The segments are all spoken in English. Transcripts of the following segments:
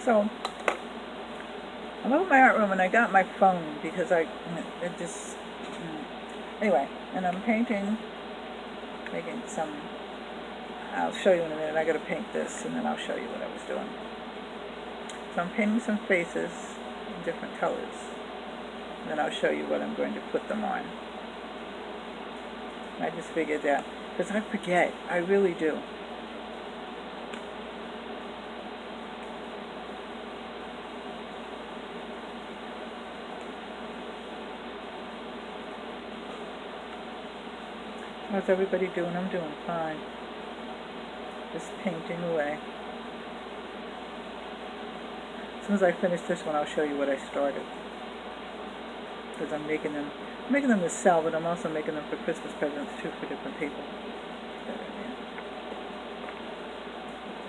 So I'm over my art room and I got my phone because it just, anyway, and I'm painting, making some, I'll show you in a minute. I gotta paint this and then I'll show you what I was doing. So I'm painting some faces in different colors. And then I'll show you what I'm going to put them on. I just figured that, because I forget, I really do. How's everybody doing? I'm doing fine. Just painting away. As soon as I finish this one, I'll show you what I started. Because I'm making them to sell, but I'm also making them for Christmas presents too for different people.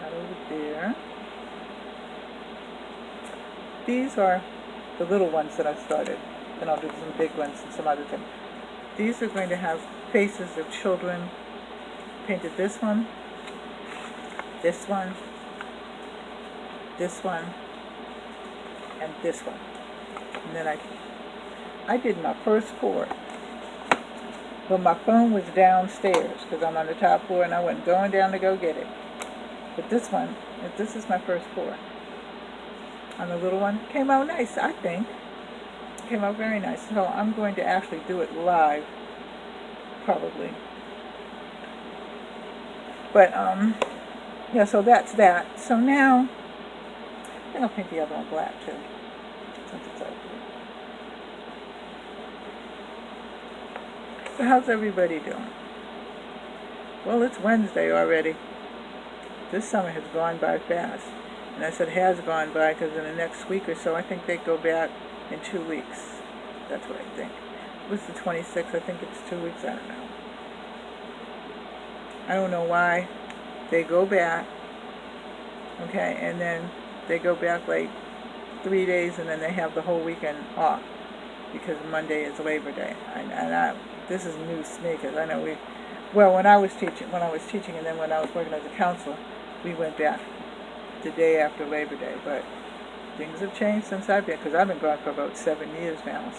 That over there. These are the little ones that I started. Then I'll do some big ones and some other things. These are going to have faces of children. Painted this one, this one, this one, and this one. And then I did my first 4. But my phone was downstairs because I'm on the top floor and I wasn't going down to go get it. But this one, this is my first 4. On the little one, came out nice, I think. Came out very nice. So I'm going to actually do it live, probably. But, yeah, so that's that. So now, I think I'll paint the other one black too, since it's over. So how's everybody doing? Well, it's Wednesday already. This summer has gone by fast. And I said has gone by because in the next week or so, I think they go back in 2 weeks. That's what I think. It was the 26th. I think it's 2 weeks. I don't know. I don't know why they go back. Okay, and then they go back like 3 days, and then they have the whole weekend off because Monday is Labor Day. This is news to me because I know when I was teaching, and then when I was working as a counselor, we went back the day after Labor Day. But things have changed since I've been, because I've been gone for about 7 years now.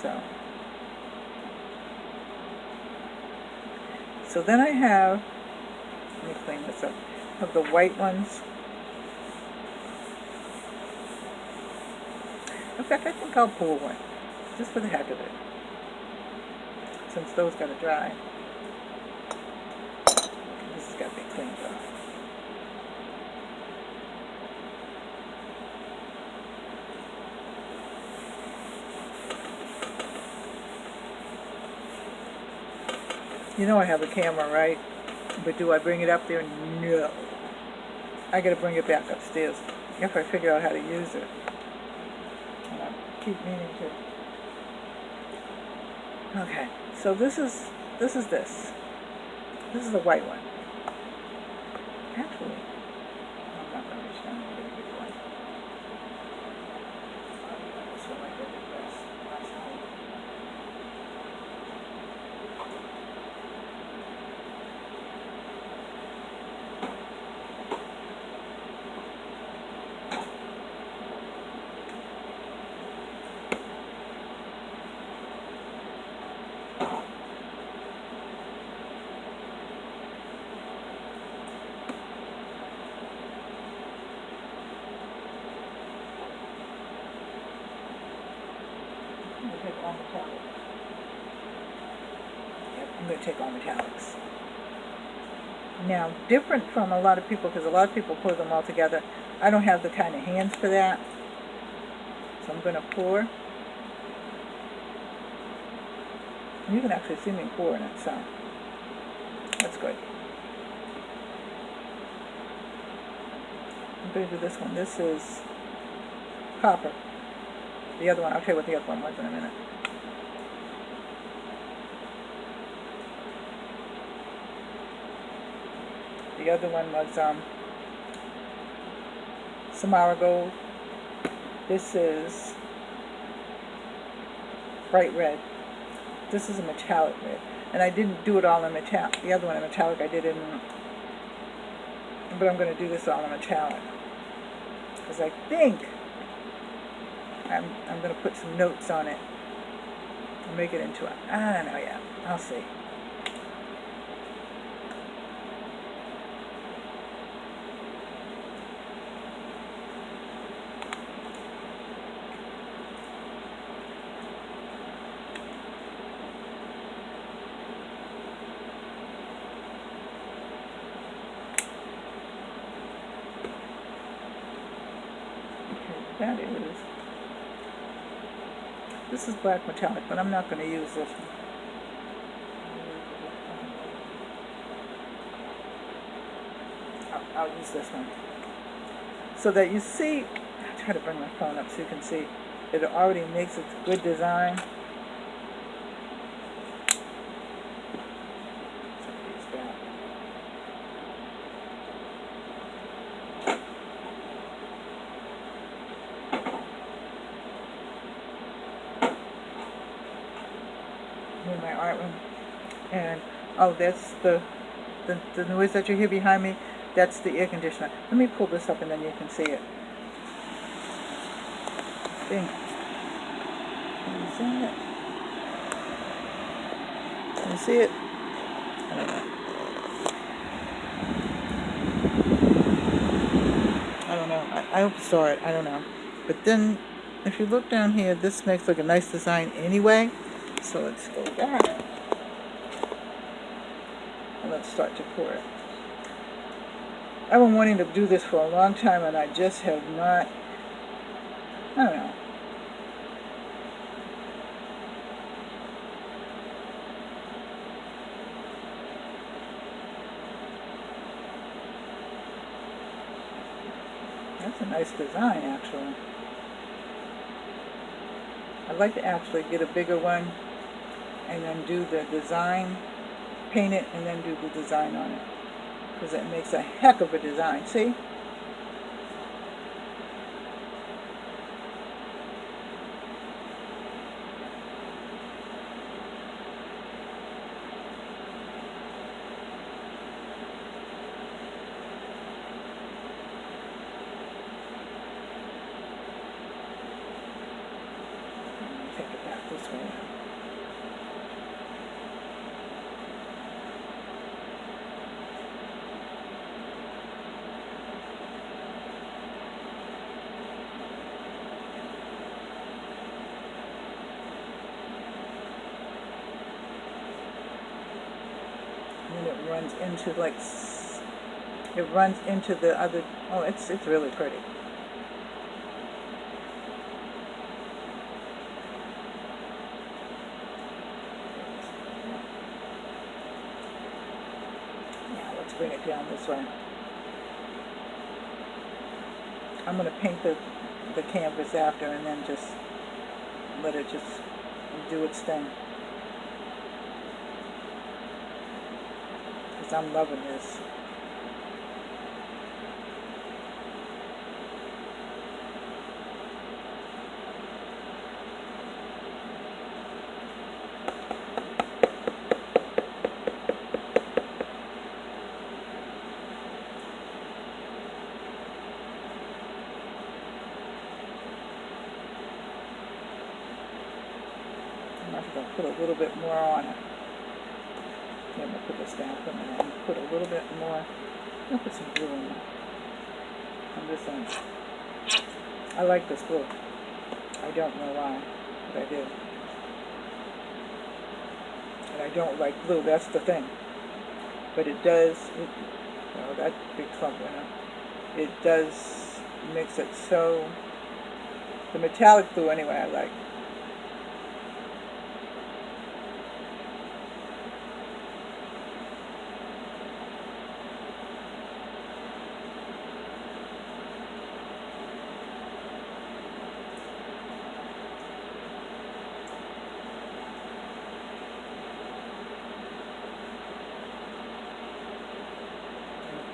So then I have, let me clean this up. I have the white ones. In fact, I think I'll pull one, just for the heck of it, since those got to dry. This has got to be cleaned off. You know I have a camera, right? But do I bring it up there? No. I got to bring it back upstairs if I figure out how to use it. And I keep meaning to. Okay, so this is this. This is the white one. Actually, I'm not going to show you the big one. This one I did it last night. I'm going to take all metallics. Now, different from a lot of people, because a lot of people pour them all together, I don't have the kind of hands for that. So I'm going to pour. You can actually see me pouring it, so that's good. I'm going to do this one. This is copper. The other one, I'll tell you what the other one was in a minute. The other one was Samara Gold. This is bright red. This is a metallic red. And I didn't do it all in metallic. The other one in metallic I did in, but I'm going to do this all in metallic. Because I think I'm going to put some notes on it and make it into I don't know yet. I'll see. That is. This is black metallic, but I'm not going to use this one. I'll use this one. So that you see, I'll try to bring my phone up so you can see, it already makes a good design. In my art room, and oh, that's the noise that you hear behind me. That's the air conditioner. Let me pull this up and then you can see it. Can you see it? Can you see it? I don't know. I don't know. I hope you saw it. I don't know. But then, if you look down here, this makes like a nice design anyway. So let's go back and let's start to pour it. I've been wanting to do this for a long time and I just have not, I don't know. That's a nice design actually. I'd like to actually get a bigger one and then do the design, paint it, and then do the design on it. Because it makes a heck of a design, see? Take it back this way. And it runs into like, it runs into the other, oh, it's really pretty. Yeah, let's bring it down this way. I'm going to paint the canvas after and then just let it just do its thing. Because I'm loving this. I'm going to put a little bit more on it. I'm going to put this down for a minute and put a little bit more. I'm going to put some glue in there. On this end. I like this glue. I don't know why, but I do. And I don't like glue, that's the thing. But it does, that big clump, it does makes it so, the metallic glue anyway I like.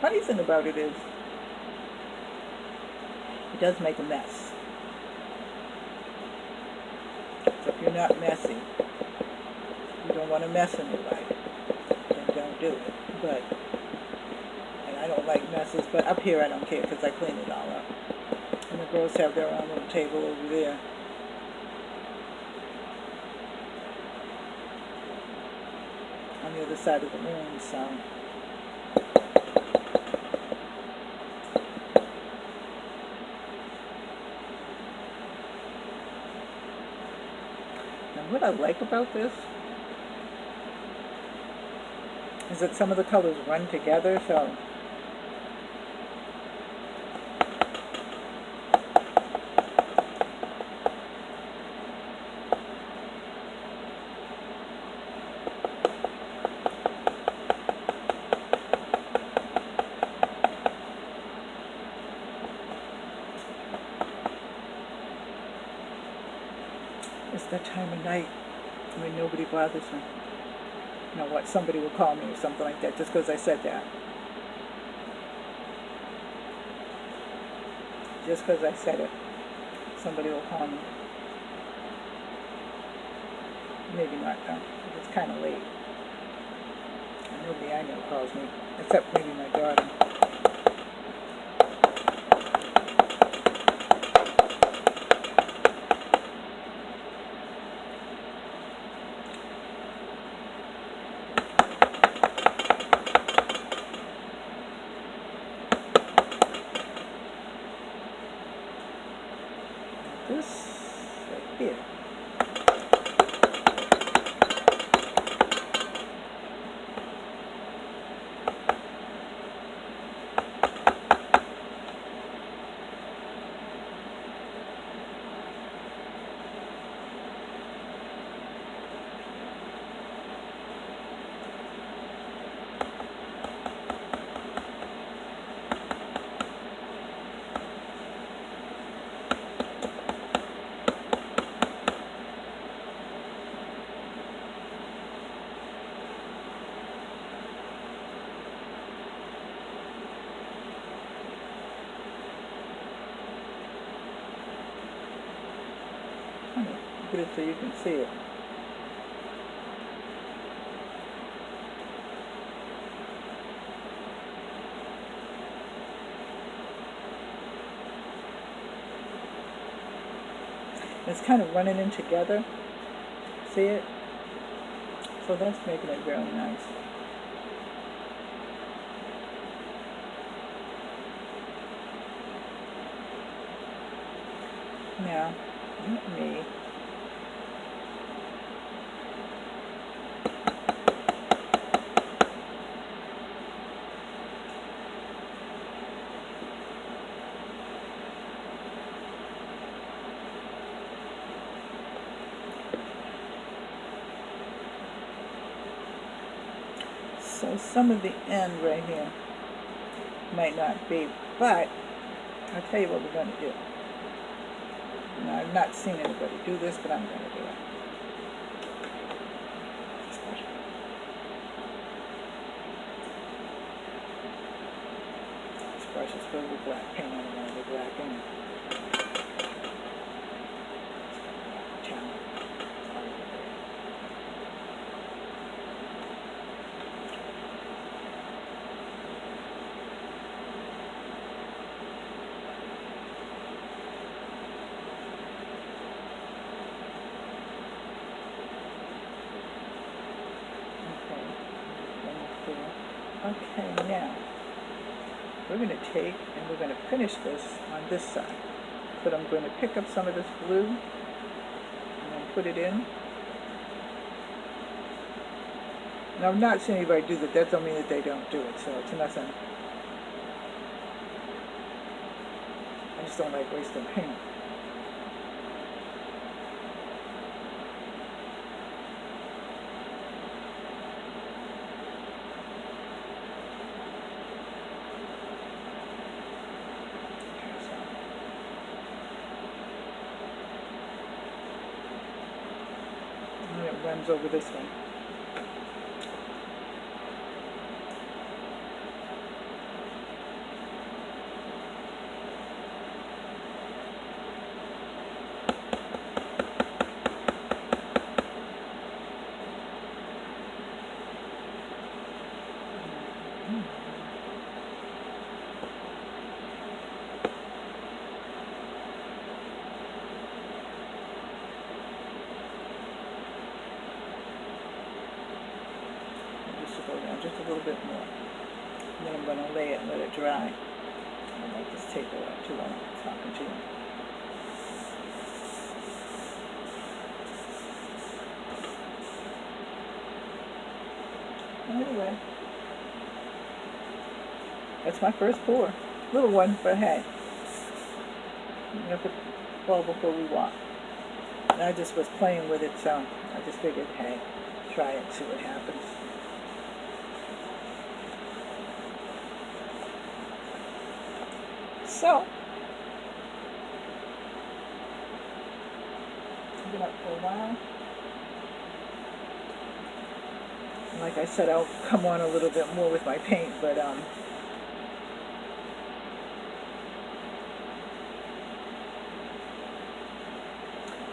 Funny thing about it is, it does make a mess. So if you're not messy, you don't want to mess in your life, then don't do it. But, and I don't like messes, but up here I don't care because I clean it all up. And the girls have their own little table over there on the other side of the wound, so. And what I like about this is that some of the colors run together, so it's that time of night when nobody bothers me. You know what, somebody will call me or something like that just because I said that. Just because I said it, somebody will call me. Maybe not though, it's kind of late. And nobody I know calls me, except maybe my daughter. This right here. Put it so you can see it. It's kind of running in together. See it? So that's making it really nice. Now, let me so some of the end right here might not be, but I'll tell you what we're going to do. Now, I've not seen anybody do this, but I'm going to do it. This brush is filled with black paint. I don't want any black in it. Okay, now we're going to take and we're going to finish this on this side. But I'm going to pick up some of this blue and then put it in. Now I've not seen anybody do that. That don't mean that they don't do it, so it's nothing. I just don't like wasting paint. It runs over this one. just a little bit more. And then I'm going to lay it and let it dry. I like this tape a lot too while I'm talking to you. Anyway, that's my first pour. Little one, but hey, we're going to put the ball before we walk. And I just was playing with it, so I just figured, hey, try it and see what happens. So, I've been up for a while. And like I said, I'll come on a little bit more with my paint, but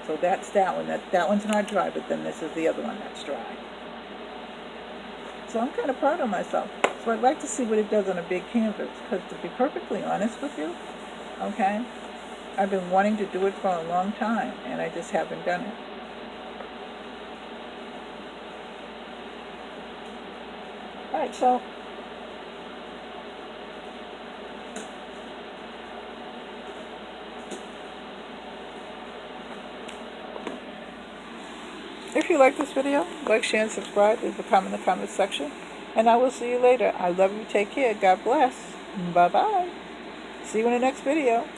so that's that one. That one's not dry, but then this is the other one that's dry. So I'm kind of proud of myself. So I'd like to see what it does on a big canvas, because to be perfectly honest with you, okay, I've been wanting to do it for a long time, and I just haven't done it. Alright, so if you like this video, like, share, and subscribe. Leave a comment in the comment section. And I will see you later. I love you. Take care. God bless. Bye-bye. See you in the next video.